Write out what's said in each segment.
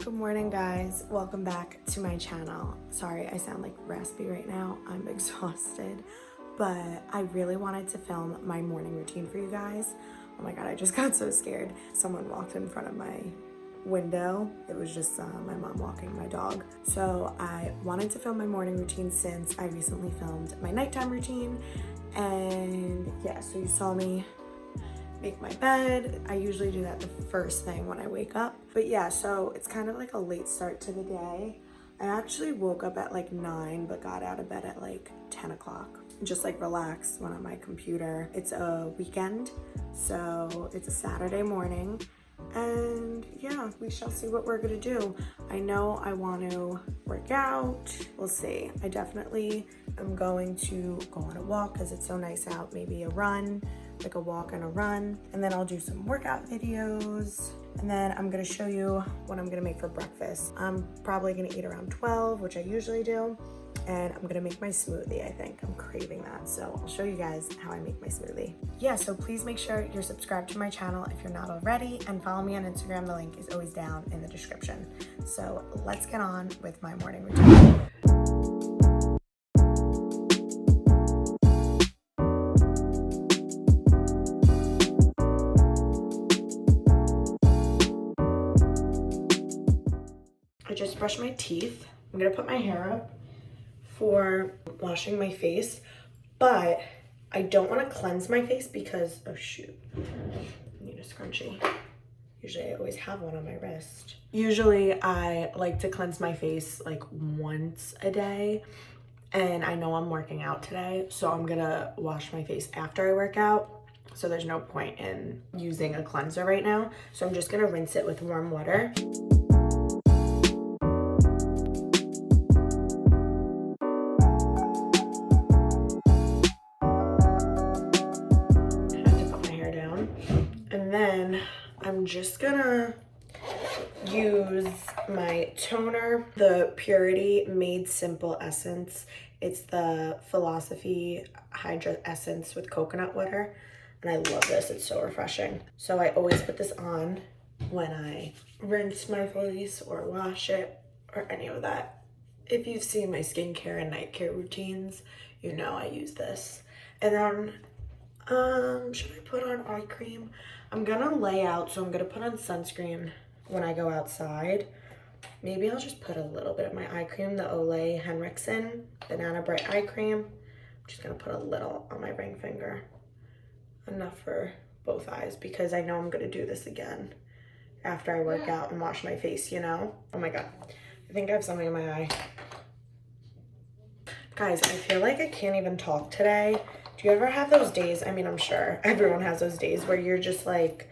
Good morning, guys. Welcome back to my channel. Sorry, I sound like raspy right now. I'm exhausted, but I really wanted to film my morning routine for you guys. Oh my God, I just got so scared. Someone walked in front of my window. It was just my mom walking my dog. So I wanted to film my morning routine since I recently filmed my nighttime routine. And yeah, so you saw me make my bed. I usually do that the first thing when I wake up. But yeah, so it's kind of like a late start to the day. I actually woke up at like 9, but got out of bed at like 10 o'clock. Just like relaxed, went on my computer. It's a weekend, so it's a Saturday morning. And yeah, we shall see what we're gonna do. I know I want to work out. We'll see. I definitely am going to go on a walk because it's so nice out. Maybe a run, like a walk and a run. And then I'll do some workout videos. And then I'm gonna show you what I'm gonna make for breakfast. I'm probably gonna eat around 12, which I usually do. And I'm gonna make my smoothie, I think. I'm craving that. So I'll show you guys how I make my smoothie. Yeah, so please make sure you're subscribed to my channel if you're not already, and follow me on Instagram. The link is always down in the description. So let's get on with my morning routine. I just brushed my teeth. I'm gonna put my hair up for washing my face, but I don't want to cleanse my face because, oh shoot, I need a scrunchie. Usually I always have one on my wrist. Usually I like to cleanse my face like once a day, and I know I'm working out today, so I'm gonna wash my face after I work out. So there's no point in using a cleanser right now. So I'm just gonna rinse it with warm water. And then I'm just gonna use my toner, the Purity Made Simple Essence. It's the Philosophy Hydra-essence with coconut water. And I love this, it's so refreshing. So I always put this on when I rinse my face or wash it or any of that. If you've seen my skincare and night care routines, you know I use this. And then should I put on eye cream? I'm gonna lay out, so I'm gonna put on sunscreen when I go outside. Maybe I'll just put a little bit of my eye cream, the OLEHENRIKSEN Banana Bright Eye Cream. I'm just gonna put a little on my ring finger. Enough for both eyes because I know I'm gonna do this again after I work out and wash my face, you know? Oh my God, I think I have something in my eye. Guys, I feel like I can't even talk today. Do you ever have those days? I mean, I'm sure everyone has those days where you're just like,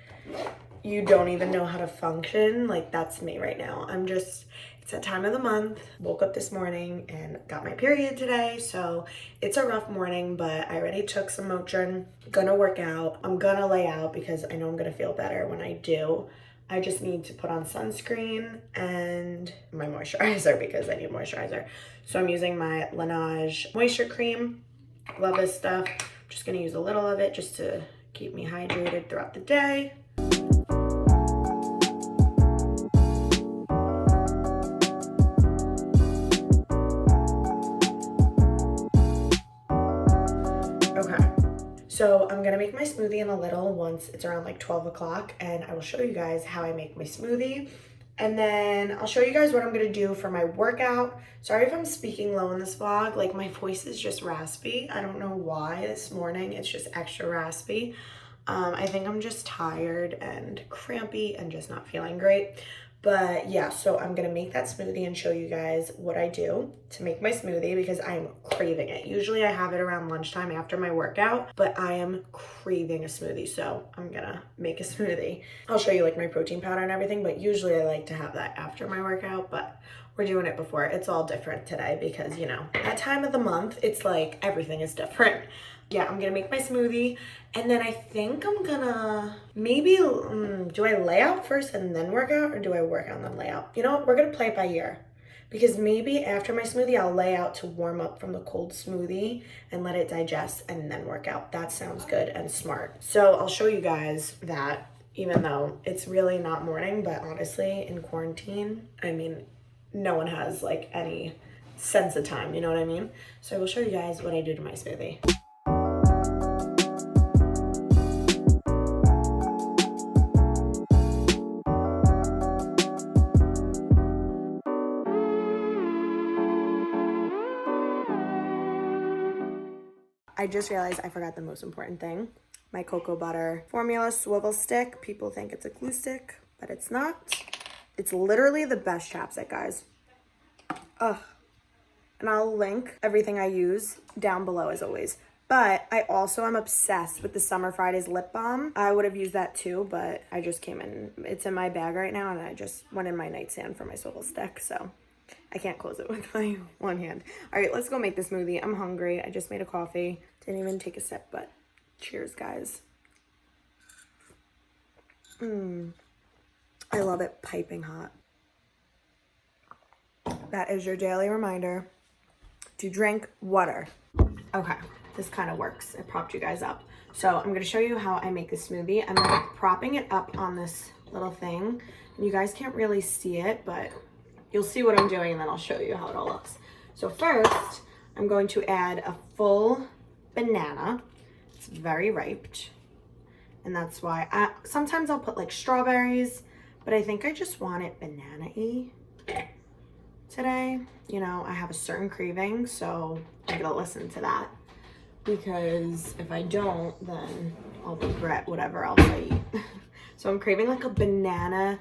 you don't even know how to function. Like, that's me right now. It's that time of the month. Woke up this morning and got my period today. So it's a rough morning, but I already took some Motrin. Gonna work out. I'm gonna lay out because I know I'm gonna feel better when I do. I just need to put on sunscreen and my moisturizer because I need moisturizer. So I'm using my Laneige moisture cream. Love this stuff. I'm just gonna use a little of it just to keep me hydrated throughout the day. Okay, so I'm gonna make my smoothie in a little once it's around like 12 o'clock, and I will show you guys how I make my smoothie. And then I'll show you guys what I'm gonna do for my workout. Sorry if I'm speaking low in this vlog, like my voice is just raspy. I don't know why this morning, it's just extra raspy. I think I'm just tired and crampy and just not feeling great. But yeah, so I'm gonna make that smoothie and show you guys what I do to make my smoothie because I'm craving it. Usually I have it around lunchtime after my workout, but I am craving a smoothie, so I'm gonna make a smoothie. I'll show you like my protein powder and everything, but usually I like to have that after my workout, but we're doing it before. It's all different today because, you know, that time of the month, it's like everything is different. Yeah, I'm gonna make my smoothie, and then I think I'm gonna maybe, do I lay out first and then work out, or do I work out and then lay out? You know what, we're gonna play it by ear, because maybe after my smoothie, I'll lay out to warm up from the cold smoothie and let it digest and then work out. That sounds good and smart. So I'll show you guys that even though it's really not morning, but honestly, in quarantine, I mean, no one has like any sense of time, you know what I mean? So I will show you guys what I do to my smoothie. I just realized I forgot the most important thing. My cocoa butter formula swivel stick. People think it's a glue stick, but it's not. It's literally the best chapstick, guys. Ugh. And I'll link everything I use down below as always. But I also am obsessed with the Summer Fridays lip balm. I would have used that too, but I just came in. It's in my bag right now, and I just went in my nightstand for my swivel stick, so I can't close it with my one hand. All right, let's go make the smoothie. I'm hungry. I just made a coffee. Didn't even take a sip, but cheers, guys. I love it piping hot. That is your daily reminder to drink water. Okay, this kind of works. I propped you guys up. So I'm gonna show you how I make the smoothie. I'm like propping it up on this little thing. And you guys can't really see it, but you'll see what I'm doing and then I'll show you how it all looks. So first, I'm going to add a full banana. It's very ripe. And that's why sometimes I'll put like strawberries, but I think I just want it banana-y today. You know, I have a certain craving, so I'm gonna listen to that, because if I don't, then I'll regret whatever else I eat. So I'm craving like a banana,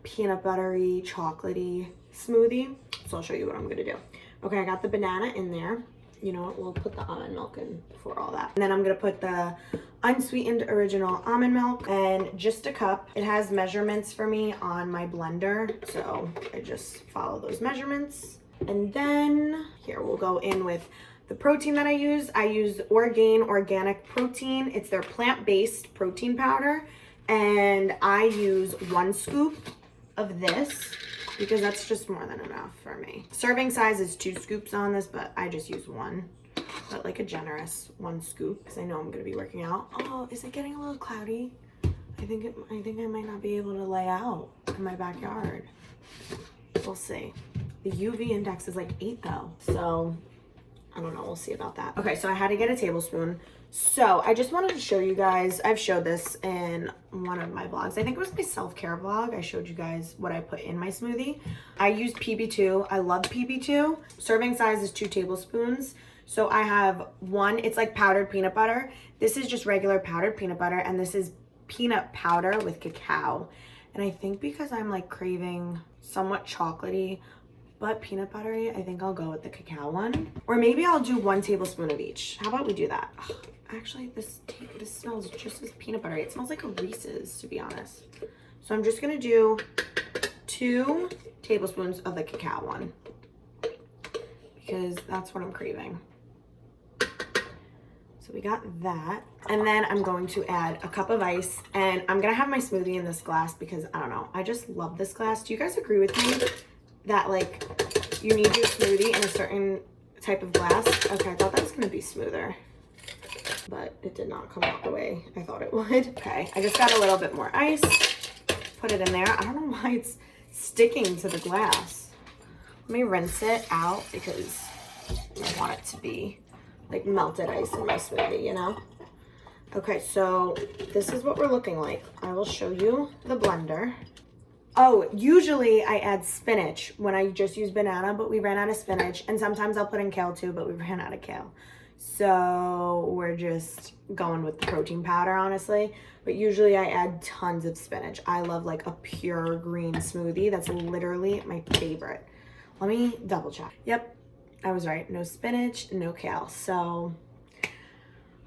peanut buttery, chocolatey smoothie. So I'll show you what I'm gonna do. Okay, I got the banana in there. You know what, we'll put the almond milk in before all that. And then I'm gonna put the unsweetened original almond milk, and just a cup. It has measurements for me on my blender, so I just follow those measurements. And then here, we'll go in with the protein that I use. I use Orgain organic protein. It's their plant-based protein powder, and I use 1 scoop of this because that's just more than enough for me. Serving size is 2 scoops on this, but I just use 1. But like a generous 1 scoop, because I know I'm gonna be working out. Oh, is it getting a little cloudy? I think I might not be able to lay out in my backyard. We'll see. The UV index is like 8 though, so I don't know, we'll see about that. Okay, so I had to get a tablespoon. So I just wanted to show you guys, I've showed this in one of my vlogs. I think it was my self-care vlog. I showed you guys what I put in my smoothie. I use PB2. I love PB2. Serving size is 2 tablespoons. So I have 1, it's like powdered peanut butter. This is just regular powdered peanut butter, and this is peanut powder with cacao. And I think because I'm like craving somewhat chocolatey but peanut buttery, I think I'll go with the cacao one. Or maybe I'll do 1 tablespoon of each. How about we do that? Ugh, actually, this smells just as peanut buttery. It smells like a Reese's, to be honest. So I'm just gonna do 2 tablespoons of the cacao one, because that's what I'm craving. So we got that. And then I'm going to add a cup of ice, and I'm gonna have my smoothie in this glass because I don't know, I just love this glass. Do you guys agree with me that like you need your smoothie in a certain type of glass? Okay, I thought that was gonna be smoother, but it did not come out the way I thought it would. Okay, I just got a little bit more ice, put it in there. I don't know why it's sticking to the glass. Let me rinse it out because I want it to be like melted ice in my smoothie, you know? Okay, so this is what we're looking like. I will show you the blender. Oh, usually I add spinach when I just use banana, but we ran out of spinach. And sometimes I'll put in kale too, but we ran out of kale. So we're just going with the protein powder, honestly. But usually I add tons of spinach. I love like a pure green smoothie. That's literally my favorite. Let me double check. Yep, I was right. No spinach, no kale. So,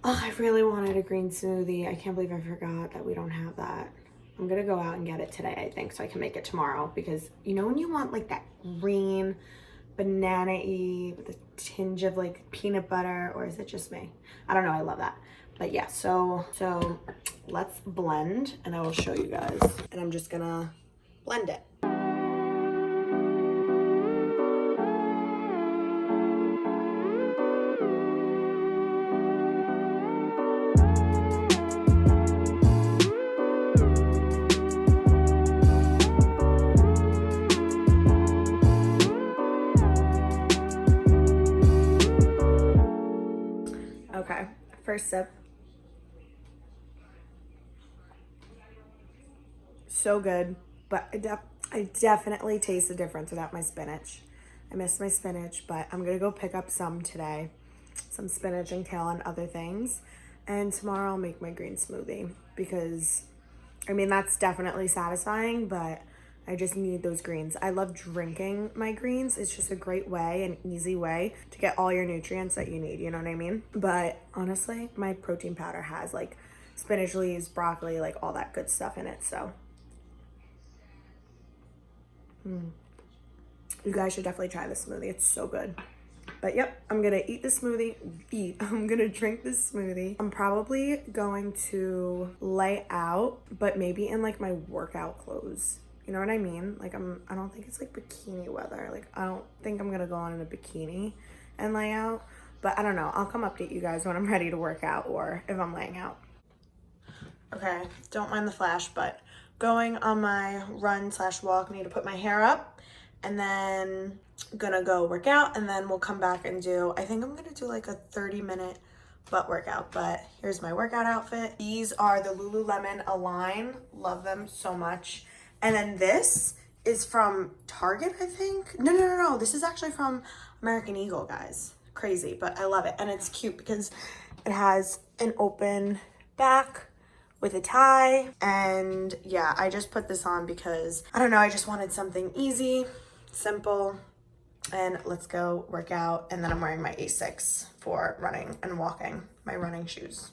oh, I really wanted a green smoothie. I can't believe I forgot that we don't have that. I'm gonna go out and get it today, I think, so I can make it tomorrow, because you know when you want like that green banana-y with a tinge of like peanut butter, or is it just me? I don't know, I love that. But yeah, so let's blend and I will show you guys. And I'm just gonna blend it. First sip. So good, but I definitely taste the difference without my spinach. I miss my spinach, but I'm gonna go pick up some today. Some spinach and kale and other things. And tomorrow I'll make my green smoothie because, I mean, that's definitely satisfying, but I just need those greens. I love drinking my greens. It's just a great way, an easy way to get all your nutrients that you need, you know what I mean? But honestly, my protein powder has like spinach leaves, broccoli, like all that good stuff in it, so. You guys should definitely try this smoothie. It's so good. But yep, I'm gonna eat the smoothie. I'm gonna drink this smoothie. I'm probably going to lay out, but maybe in like my workout clothes. You know what I mean? Like I don't think it's like bikini weather. Like I don't think I'm gonna go on in a bikini and lay out. But I don't know. I'll come update you guys when I'm ready to work out or if I'm laying out. Okay, don't mind the flash, but going on my run/walk, need to put my hair up, and then I'm gonna go work out, and then we'll come back and do, I think I'm gonna do like a 30-minute butt workout. But here's my workout outfit. These are the Lululemon Align. Love them so much. And then this is from Target, I think. No. This is actually from American Eagle, guys. Crazy, but I love it. And it's cute because it has an open back with a tie. And yeah, I just put this on because, I don't know, I just wanted something easy, simple, and let's go work out. And then I'm wearing my Asics for running and walking, my running shoes.